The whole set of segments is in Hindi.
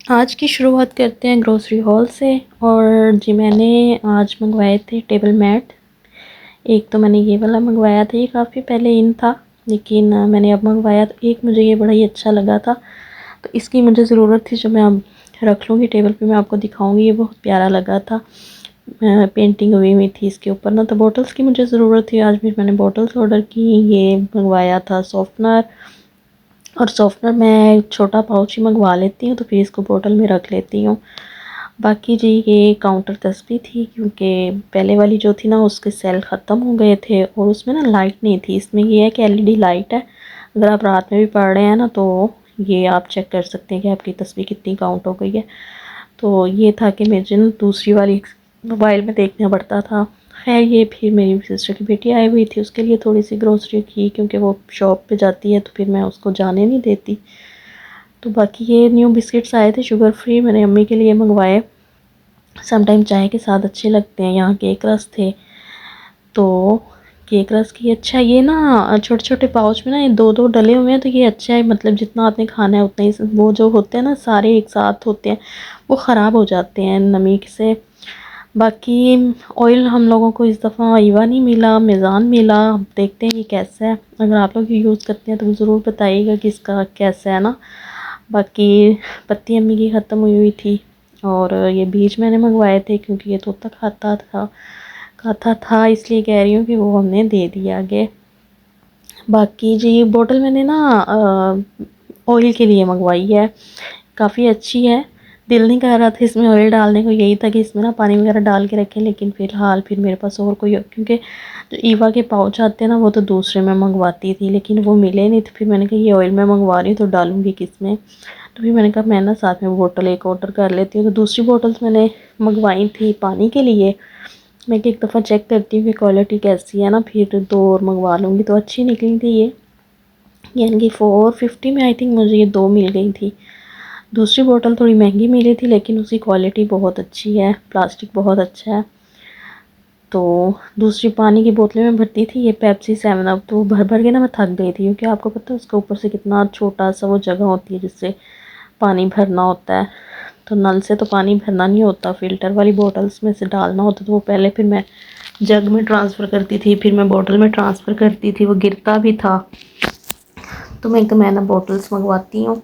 आज की शुरुआत करते हैं ग्रोसरी हॉल से। और जी मैंने आज मंगवाए थे टेबल मैट। एक तो मैंने ये वाला मंगवाया था, ये काफ़ी पहले इन था, लेकिन मैंने अब मंगवाया तो एक मुझे ये बड़ा ही अच्छा लगा था, तो इसकी मुझे ज़रूरत थी, जो मैं अब रख लूँगी टेबल पे। मैं आपको दिखाऊंगी, ये बहुत प्यारा लगा था। पेंटिंग हुई थी इसके ऊपर ना। तो बॉटल्स की मुझे ज़रूरत थी, आज भी मैंने बॉटल्स ऑर्डर की। ये मंगवाया था सॉफ्टनर, और सॉफ्टनर मैं छोटा पाउच ही मंगवा लेती हूँ, तो फिर इसको बोतल में रख लेती हूँ। बाकी जी ये काउंटर तस्बी थी, क्योंकि पहले वाली जो थी ना उसके सेल ख़त्म हो गए थे, और उसमें ना लाइट नहीं थी। इसमें ये है कि एलईडी लाइट है, अगर आप रात में भी पढ़ रहे हैं ना तो ये आप चेक कर सकते हैं कि आपकी तस्वीर कितनी काउंट हो गई है। तो ये था कि मुझे ना दूसरी वाली मोबाइल में देखना पड़ता था। खैर ये फिर मेरी सिस्टर की बेटी आई हुई थी, उसके लिए थोड़ी सी ग्रोसरी की, क्योंकि वो शॉप पे जाती है तो फिर मैं उसको जाने नहीं देती। तो बाकी ये न्यू बिस्किट्स आए थे शुगर फ्री, मैंने अम्मी के लिए मंगवाए। समटाइम चाय के साथ अच्छे लगते हैं। यहाँ केक रस थे, तो केक रस की अच्छा, ये ना छोटे छोटे पाउच में ना ये दो दो डले हुए हैं, तो ये अच्छा है। मतलब जितना आपने खाना है उतना ही, वो जो होते हैं ना सारे एक साथ होते हैं, वो ख़राब हो जाते हैं नमी से। बाकी ऑयल हम लोगों को इस दफ़ा ईवा नहीं मिला, मेज़ान मिला। देखते हैं ये कैसा है। अगर आप लोग यूज़ करते हैं तो ज़रूर बताइएगा कि इसका कैसा है ना। बाकी पत्ती अम्मी की ख़त्म हुई हुई थी, और ये बीज मैंने मंगवाए थे, क्योंकि ये तोता खाता था, इसलिए कह रही हूँ कि वो हमने दे दिया आगे। बाकी जी बोतल मैंने ना ऑयल के लिए मंगवाई है, काफ़ी अच्छी है। दिल नहीं कर रहा था इसमें ऑयल डालने को, यही था कि इसमें ना पानी वगैरह डाल के रखें, लेकिन फ़िलहाल फिर मेरे पास और कोई, क्योंकि जो ईवा के पाउच आते हैं ना वो तो दूसरे में मंगवाती थी, लेकिन वो मिले नहीं। तो फिर मैंने कहा ये ऑयल मैं मंगवा रही हूँ तो डालूँगी किस में। तो फिर मैंने कहा मैं ना साथ में बोतल एक ऑर्डर कर लेती हूँ। तो दूसरी बोतल्स मैंने मंगवाई थी पानी के लिए। मैं कि एक दफ़ा चेक करती हूँ कि क्वालिटी कैसी है ना, फिर दो और मंगवा लूँगी। तो अच्छी निकली थी ये, यानी कि 450 में आई थिंक मुझे ये दो मिल गई थी। दूसरी बोतल थोड़ी महंगी मिली थी, लेकिन उसकी क्वालिटी बहुत अच्छी है, प्लास्टिक बहुत अच्छा है। तो दूसरी पानी की बोतलें में भरती थी, ये पेप्सी 7 अप, तो भर भर के ना मैं थक गई थी, क्योंकि आपको पता है उसके ऊपर से कितना छोटा सा वो जगह होती है जिससे पानी भरना होता है। तो नल से तो पानी भरना नहीं होता, फ़िल्टर वाली बोतल्स में से डालना होता। तो वो पहले फिर मैं जग में ट्रांसफ़र करती थी, फिर मैं बोतल में ट्रांसफ़र करती थी, वो गिरता भी था। तो मैं ना बोतल्स मंगवाती हूँ।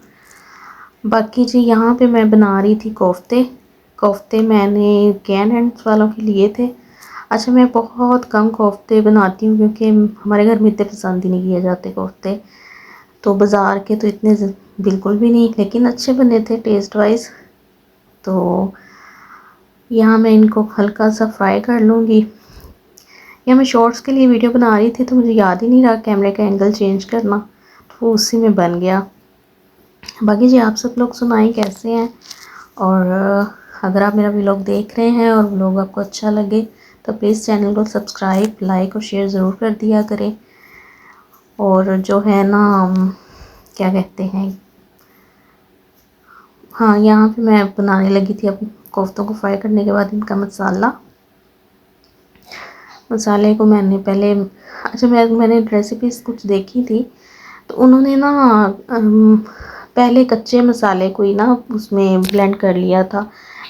बाकी जी यहाँ पे मैं बना रही थी कोफ्ते। कोफ्ते मैंने कैन हैंड्स वालों के लिए थे। अच्छा मैं बहुत कम कोफ्ते बनाती हूँ, क्योंकि हमारे घर में इतने पसंद ही नहीं किए जाते कोफ्ते। तो बाज़ार के तो इतने बिल्कुल भी नहीं, लेकिन अच्छे बने थे टेस्ट वाइज। तो यहाँ मैं इनको हल्का सा फ्राई कर लूँगी। या मैं शॉर्ट्स के लिए वीडियो बना रही थी, तो मुझे याद ही नहीं रहा कैमरे का एंगल चेंज करना, तो वो उसी में बन गया। बाकी जी आप सब लोग सुनाएं कैसे हैं। और अगर आप मेरा व्लॉग देख रहे हैं और व्लॉग आपको अच्छा लगे तो प्लीज़ चैनल को सब्सक्राइब, लाइक और शेयर ज़रूर कर दिया करें। और जो है ना क्या कहते हैं, हाँ यहाँ पे मैं बनाने लगी थी अब कोफ्तों को फ्राई करने के बाद इनका मसाले को मैंने पहले, अच्छा मैंने रेसिपीज़ कुछ देखी थी, तो उन्होंने ना पहले कच्चे मसाले को ही ना उसमें ब्लेंड कर लिया था,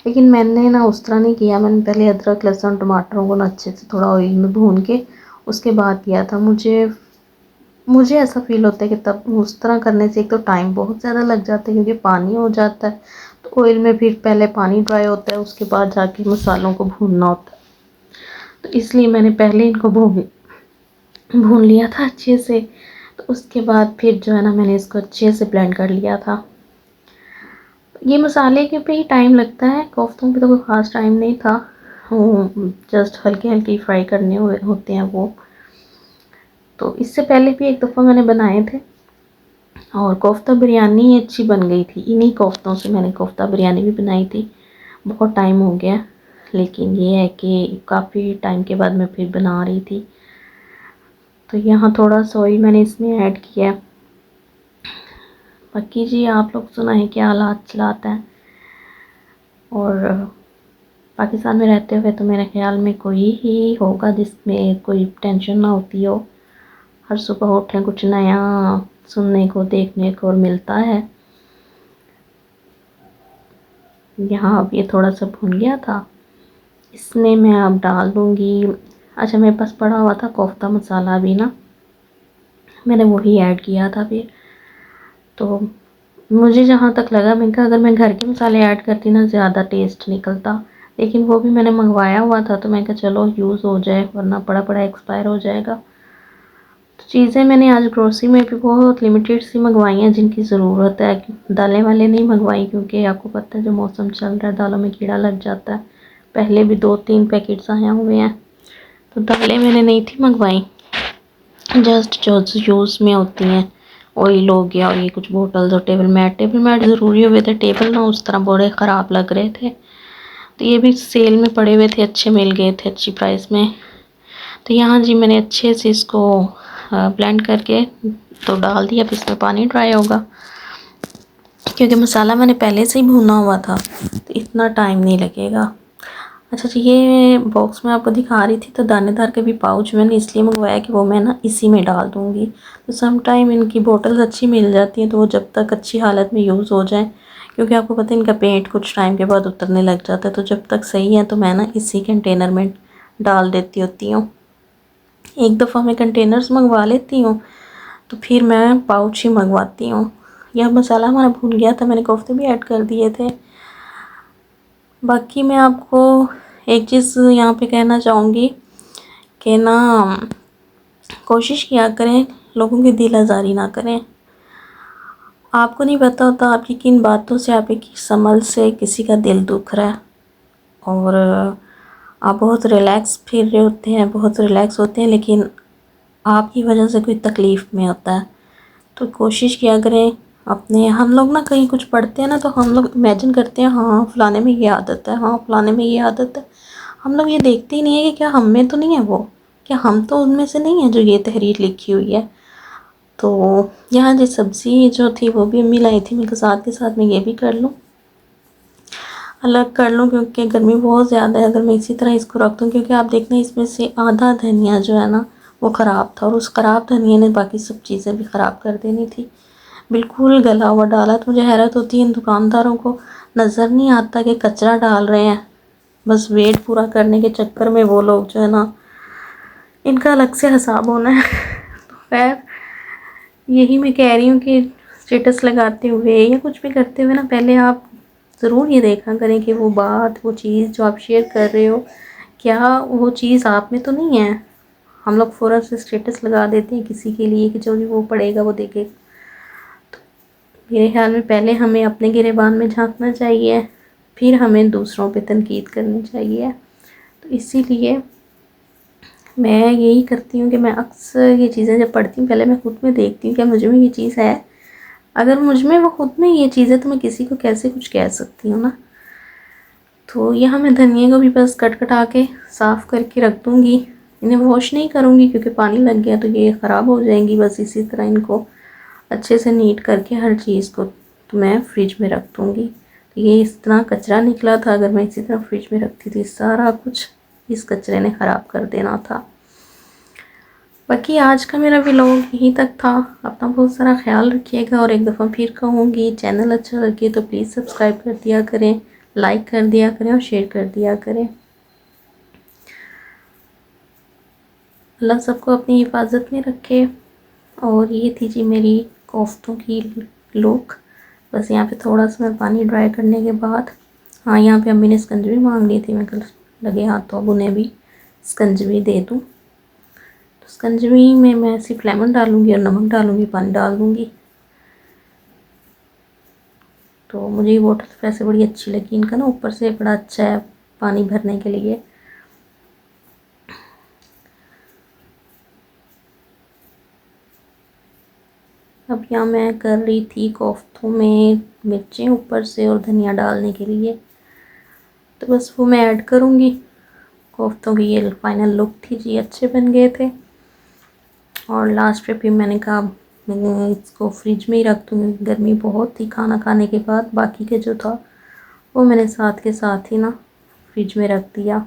लेकिन मैंने ना उस तरह नहीं किया। मैंने पहले अदरक लहसुन टमाटरों को ना अच्छे से थोड़ा ऑयल में भून के उसके बाद किया था। मुझे ऐसा फील होता है कि तब उस तरह करने से एक तो टाइम बहुत ज़्यादा लग जाता है, क्योंकि पानी हो जाता है, तो ऑयल में फिर पहले पानी ड्राई होता है, उसके बाद जाके मसालों को भूनना होता है। तो इसलिए मैंने पहले इनको भून लिया था अच्छे से। तो उसके बाद फिर जो है ना मैंने इसको अच्छे से ब्लेंड कर लिया था। ये मसाले के पे ही टाइम लगता है, कोफ्तों पे तो कोई ख़ास टाइम नहीं था, जस्ट हल्के हल्के फ्राई करने होते हैं वो। तो इससे पहले भी एक दफ़ा मैंने बनाए थे, और कोफ्ता बिरयानी अच्छी बन गई थी। इन्हीं कोफ्तों से मैंने कोफ्ता बिरयानी भी बनाई थी, बहुत टाइम हो गया, लेकिन ये है कि काफ़ी टाइम के बाद मैं फिर बना रही थी। तो यहाँ थोड़ा सा ऑयल मैंने इसमें ऐड किया। बाकी जी आप लोग सुनाएं क्या हालात चलाते हैं। और पाकिस्तान में रहते हुए तो मेरे ख्याल में कोई ही होगा जिसमें कोई टेंशन ना होती हो। हर सुबह उठें कुछ नया सुनने को देखने को मिलता है। यहाँ अब ये थोड़ा सा भुन गया था, इसमें मैं अब डाल दूँगी। अच्छा, मेरे पास पड़ा हुआ था कोफ्ता मसाला भी ना, मैंने वही ऐड किया था फिर। तो मुझे जहाँ तक लगा, मैंने कहा अगर मैं घर के मसाले ऐड करती ना ज़्यादा टेस्ट निकलता, लेकिन वो भी मैंने मंगवाया हुआ था तो मैं कहा चलो यूज़ हो जाए, वरना पड़ा पड़ा एक्सपायर हो जाएगा। तो चीज़ें मैंने आज ग्रोसरी में भी बहुत लिमिटेड सी मंगवाई हैं जिनकी ज़रूरत है। दालें वाले नहीं मंगवाई क्योंकि आपको पता है जो मौसम चल रहा है दालों में कीड़ा लग जाता है। पहले भी 2-3 पैकेट्स आए हुए हैं, तो दालें मैंने नहीं थी मंगवाई, जस्ट जो यूज़ में होती हैं। ऑयल हो गया और ये कुछ बोटल्स और टेबल मैट ज़रूरी हुए थे। टेबल ना उस तरह बड़े ख़राब लग रहे थे, तो ये भी सेल में पड़े हुए थे, अच्छे मिल गए थे अच्छी प्राइस में। तो यहाँ जी मैंने अच्छे से इसको ब्लेंड करके तो डाल दिया। अब इसमें पानी ड्राई होगा क्योंकि मसाला मैंने पहले से ही भुना हुआ था, तो इतना टाइम नहीं लगेगा। अच्छा जी, ये बॉक्स में आपको दिखा रही थी तो दानेदार के भी पाउच मैंने इसलिए मंगवाया कि वो मैं ना इसी में डाल दूँगी। तो सम टाइम इनकी बोतल्स अच्छी मिल जाती हैं तो वो जब तक अच्छी हालत में यूज़ हो जाए, क्योंकि आपको पता है इनका पेंट कुछ टाइम के बाद उतरने लग जाता है, तो जब तक सही है तो मैं ना इसी कंटेनर में डाल देती होती हूँ। एक दफ़ा मैं कंटेनर्स मंगवा लेती हूँ तो फिर मैं पाउच ही मंगवाती हूँ। यह मसाला हमारा भून गया था, मैंने कोफ्ते भी ऐड कर दिए थे। बाकी मैं आपको एक चीज़ यहाँ पे कहना चाहूँगी कि ना कोशिश किया करें, लोगों की दिल आज़ारी ना करें। आपको नहीं पता होता आपकी किन बातों से, आपकी किस अमल से किसी का दिल दुख रहा है, और आप बहुत रिलैक्स फिर रहे होते हैं, बहुत रिलैक्स होते हैं, लेकिन आपकी वजह से कोई तकलीफ़ में होता है। तो कोशिश किया करें अपने, हम लोग ना कहीं कुछ पढ़ते हैं ना तो हम लोग इमेजिन करते हैं हाँ फलाने में ये आदत है, हाँ फलाने में ये आदत है। हम लोग ये देखते ही नहीं है कि क्या हम में तो नहीं है वो, क्या हम तो उनमें से नहीं है जो ये तहरीर लिखी हुई है। तो यहाँ जो सब्ज़ी जो थी वो भी अम्मी लाई थी, मैं के साथ मैं ये भी कर लूँ, अलग कर लूँ, क्योंकि गर्मी बहुत ज़्यादा है। अगर मैं इसी तरह इसको रख दूँ, क्योंकि आप देखना इसमें से आधा धनिया जो है ना वो ख़राब था, और उस ख़राब धनिया ने बाकी सब चीज़ें भी ख़राब कर देनी थी। बिल्कुल गला हुआ डाला, तो मुझे हैरत होती है इन दुकानदारों को नज़र नहीं आता कि कचरा डाल रहे हैं, बस वेट पूरा करने के चक्कर में वो लोग जो है ना, इनका अलग से हिसाब होना है। तो खैर यही मैं कह रही हूँ कि स्टेटस लगाते हुए या कुछ भी करते हुए ना पहले आप ज़रूर ये देखा करें कि वो बात, वो चीज़ जो आप शेयर कर रहे हो, क्या वो चीज़ आप में तो नहीं है। हम लोग फ़ौरन से स्टेटस लगा देते हैं किसी के लिए कि जो भी वो पढ़ेगा वो देखेगा। मेरे ख्याल में पहले हमें अपने गिरेबान में झांकना चाहिए, फिर हमें दूसरों पे तनकीद करनी चाहिए। तो इसीलिए मैं यही करती हूँ कि मैं अक्सर ये चीज़ें जब पढ़ती हूँ पहले मैं खुद में देखती हूँ क्या मुझ में ये चीज़ है। अगर मुझ में वो खुद में ये चीज़ है तो मैं किसी को कैसे कुछ कह सकती हूँ ना। तो यहाँ मैं धनिया को भी बस कट कटा के साफ़ करके रख दूँगी। इन्हें वॉश नहीं करूँगी क्योंकि पानी लग गया तो ये ख़राब हो जाएंगी। बस इसी तरह इनको अच्छे से नीट करके हर चीज़ को तो मैं फ्रिज में रख दूँगी। तो ये इस तरह कचरा निकला था, अगर मैं इसी तरह फ्रिज में रखती थी सारा कुछ इस कचरे ने ख़राब कर देना था। बाकी आज का मेरा व्लॉग यहीं तक था। अपना बहुत सारा ख्याल रखिएगा, और एक दफ़ा फिर कहूँगी चैनल अच्छा लगे तो प्लीज़ सब्सक्राइब कर दिया करें, लाइक कर दिया करें और शेयर कर दिया करें। अल्लाह सबको अपनी हिफाजत में रखे। और ये थी जी मेरी कोफ्तों की लुक। बस यहाँ पे थोड़ा सा मैं पानी ड्राई करने के बाद, हाँ यहाँ पे अम्मी ने स्कंजवी मांग ली थी, मैं कल लगे हाथों अब उन्हें भी स्कंजवी दे दूँ। तो स्कंजवी में मैं सिर्फ लेमन डालूँगी और नमक डालूँगी, पानी डाल दूँगी। तो मुझे ये बोतल वैसे बड़ी अच्छी लगी, इनका ना ऊपर से बड़ा अच्छा है पानी भरने के लिए। अब यहाँ मैं कर रही थी कोफ्तों में मिर्चें ऊपर से और धनिया डालने के लिए, तो बस वो मैं ऐड करूँगी। कोफ्तों की ये फाइनल लुक थी जी, अच्छे बन गए थे। और लास्ट पे फिर मैंने कहा मैं इसको फ्रिज में ही रख दूँगी, गर्मी बहुत थी खाना खाने के बाद। बाकी के जो था वो मैंने साथ के साथ ही ना फ्रिज में रख दिया।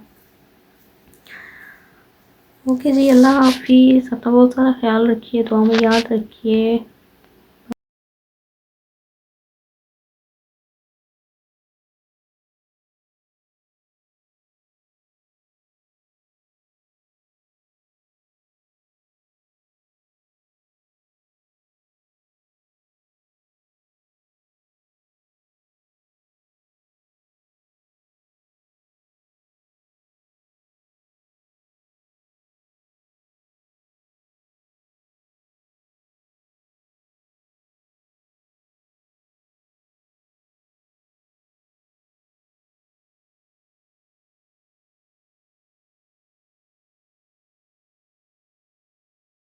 ओके जी, अल्लाह हाफिज़। अपना बहुत सारा ख्याल रखिए, दुआ में याद रखिए।